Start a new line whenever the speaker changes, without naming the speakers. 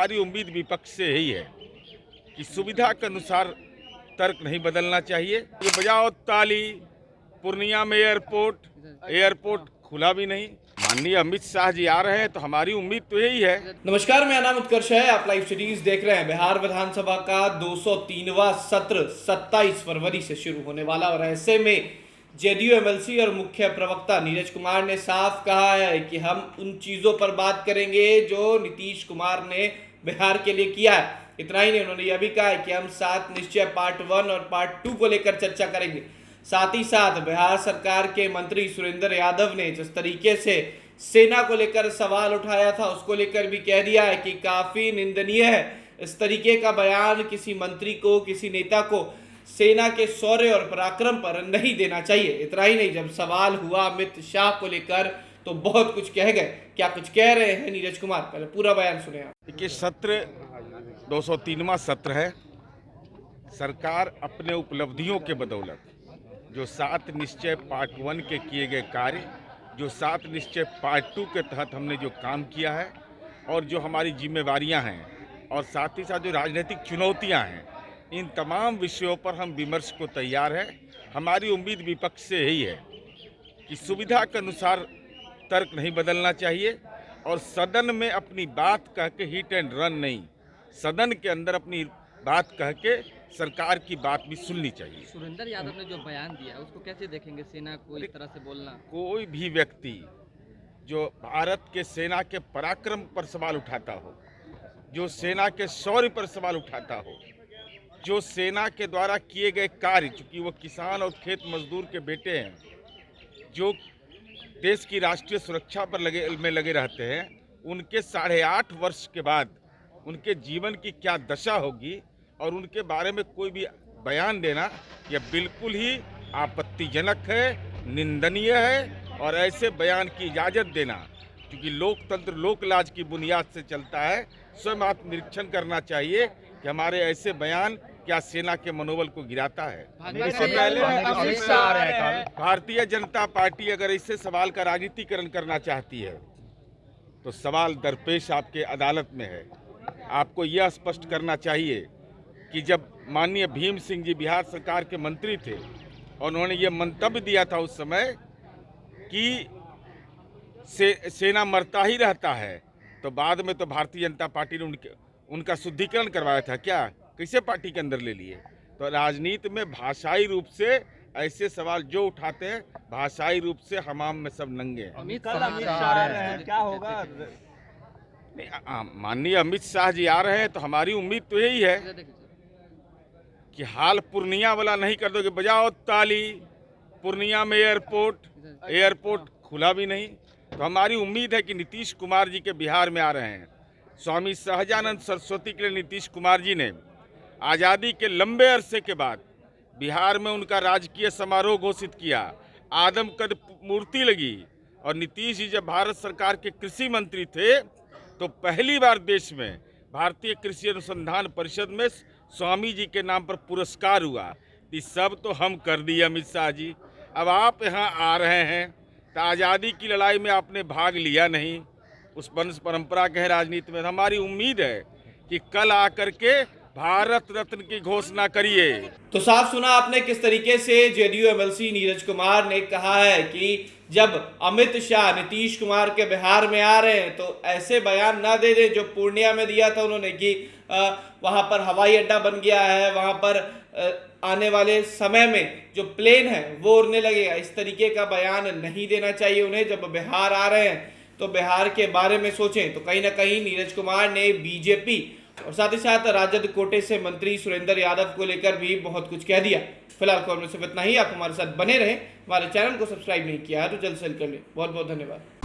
हमारी उम्मीद विपक्ष से यही है कि सुविधा के अनुसार तर्क नहीं बदलना चाहिए। ये बजाओ ताली, पूर्णिया में एयरपोर्ट खुला भी नहीं। माननीय अमित शाह जी आ रहे हैं तो हमारी उम्मीद तो यही है।
नमस्कार, मेरा नाम उत्कर्ष है। आप लाइव सिटीज देख रहे हैं। बिहार विधानसभा का 203वां सत्र 27 फरवरी से शुरू होने वाला और ऐसे में जेडीयू एमएलसी और मुख्य प्रवक्ता नीरज कुमार ने साफ कहा है कि हम उन चीजों पर बात करेंगे जो नीतीश कुमार ने बिहार के लिए किया है। इतना ही नहीं, उन्होंने यह भी कहा है कि हम 7 निश्चय पार्ट 1 और पार्ट 2 को लेकर चर्चा करेंगे। साथ ही साथ बिहार सरकार के मंत्री सुरेंद्र यादव ने जिस तरीके से सेना को लेकर सवाल उठाया था, उसको लेकर भी कह दिया है कि काफी निंदनीय है इस तरीके का बयान किसी मंत्री को, किसी नेता को सेना के शौर्य और पराक्रम पर नहीं देना चाहिए। इतना ही नहीं, जब सवाल हुआ अमित शाह को लेकर तो बहुत कुछ कह गए। क्या कुछ कह रहे हैं नीरज कुमार, पहले पूरा बयान सुने आप।
देखिए, सत्र 203वां सत्र है। सरकार अपने उपलब्धियों के बदौलत जो 7 निश्चय पार्ट 1 के किए गए कार्य, जो 7 निश्चय पार्ट 2 के तहत हमने जो काम किया है और जो हमारी जिम्मेवारियां हैं और साथ ही साथ जो राजनीतिक चुनौतियां हैं, इन तमाम विषयों पर हम विमर्श को तैयार हैं। हमारी उम्मीद विपक्ष से यही है कि सुविधा के अनुसार तर्क नहीं बदलना चाहिए और सदन में अपनी बात कह के हिट एंड रन नहीं, सदन के अंदर अपनी बात कह के सरकार की बात भी सुननी चाहिए।
सुरेंद्र यादव ने जो बयान दिया उसको कैसे देखेंगे? सेना को इस तरह से बोलना,
कोई भी व्यक्ति जो भारत के सेना के पराक्रम पर सवाल उठाता हो, जो सेना के शौर्य पर सवाल उठाता हो, जो सेना के द्वारा किए गए कार्य, चूंकि वो किसान और खेत मजदूर के बेटे हैं, जो देश की राष्ट्रीय सुरक्षा पर लगे रहते हैं, उनके 8.5 वर्ष के बाद उनके जीवन की क्या दशा होगी और उनके बारे में कोई भी बयान देना यह बिल्कुल ही आपत्तिजनक है, निंदनीय है। और ऐसे बयान की इजाज़त देना, क्योंकि लोकतंत्र लोकलाज की बुनियाद से चलता है, स्वयं आत्मनिरीक्षण करना चाहिए कि हमारे ऐसे बयान क्या सेना के मनोबल को गिराता है। इससे पहले भारतीय जनता पार्टी अगर इससे सवाल का राजनीतिकरण करना चाहती है तो सवाल दरपेश आपके अदालत में है। आपको यह स्पष्ट करना चाहिए कि जब माननीय भीम सिंह जी बिहार सरकार के मंत्री थे और उन्होंने ये मंतव्य दिया था उस समय कि सेना मरता ही रहता है, तो बाद में तो भारतीय जनता पार्टी ने उनका शुद्धिकरण करवाया था। क्या कैसे पार्टी के अंदर ले लिए? तो राजनीति में भाषाई रूप से ऐसे सवाल जो उठाते हैं, भाषाई रूप से हमाम में सब नंगे हैं।
अमित शाह
क्या होगा?
माननीय अमित शाह जी आ रहे हैं तो हमारी उम्मीद तो यही है कि हाल पूर्णिया वाला नहीं कर दोगे। बजाओ ताली, पूर्णिया में एयरपोर्ट खुला भी नहीं। तो हमारी उम्मीद है कि नीतीश कुमार जी के बिहार में आ रहे हैं। स्वामी सहजानंद सरस्वती के लिए नीतीश कुमार जी ने आज़ादी के लंबे अरसे के बाद बिहार में उनका राजकीय समारोह घोषित किया, आदमकद मूर्ति लगी। और नीतीश जी जब भारत सरकार के कृषि मंत्री थे तो पहली बार देश में भारतीय कृषि अनुसंधान परिषद में स्वामी जी के नाम पर पुरस्कार हुआ। ये सब तो हम कर दिए अमित शाह जी। अब आप यहाँ आ रहे हैं तो आज़ादी की लड़ाई में आपने भाग लिया नहीं, उस वंश परंपरा के राजनीति में। हमारी उम्मीद है कि कल आकर के भारत रत्न की घोषणा करिए।
तो साफ सुना आपने किस तरीके से जेडीयू एमएलसी नीरज कुमार ने कहा है कि जब अमित शाह नीतीश कुमार के बिहार में आ रहे हैं तो ऐसे बयान ना दे दे जो पूर्णिया में दिया था उन्होंने कि वहां पर हवाई अड्डा बन गया है, वहां पर आने वाले समय में जो प्लेन है वो उड़ने लगेगा। इस तरीके का बयान नहीं देना चाहिए उन्हें। जब बिहार आ रहे हैं तो बिहार के बारे में सोचें। तो कहीं ना कहीं नीरज कुमार ने बीजेपी और साथ ही साथ राजद कोटे से मंत्री सुरेंद्र यादव को लेकर भी बहुत कुछ कह दिया। फिलहाल खबर में सिर्फ इतना ही। आप हमारे साथ बने रहें। हमारे चैनल को सब्सक्राइब नहीं किया है तो जल्द से जल्द कर लें। बहुत बहुत धन्यवाद।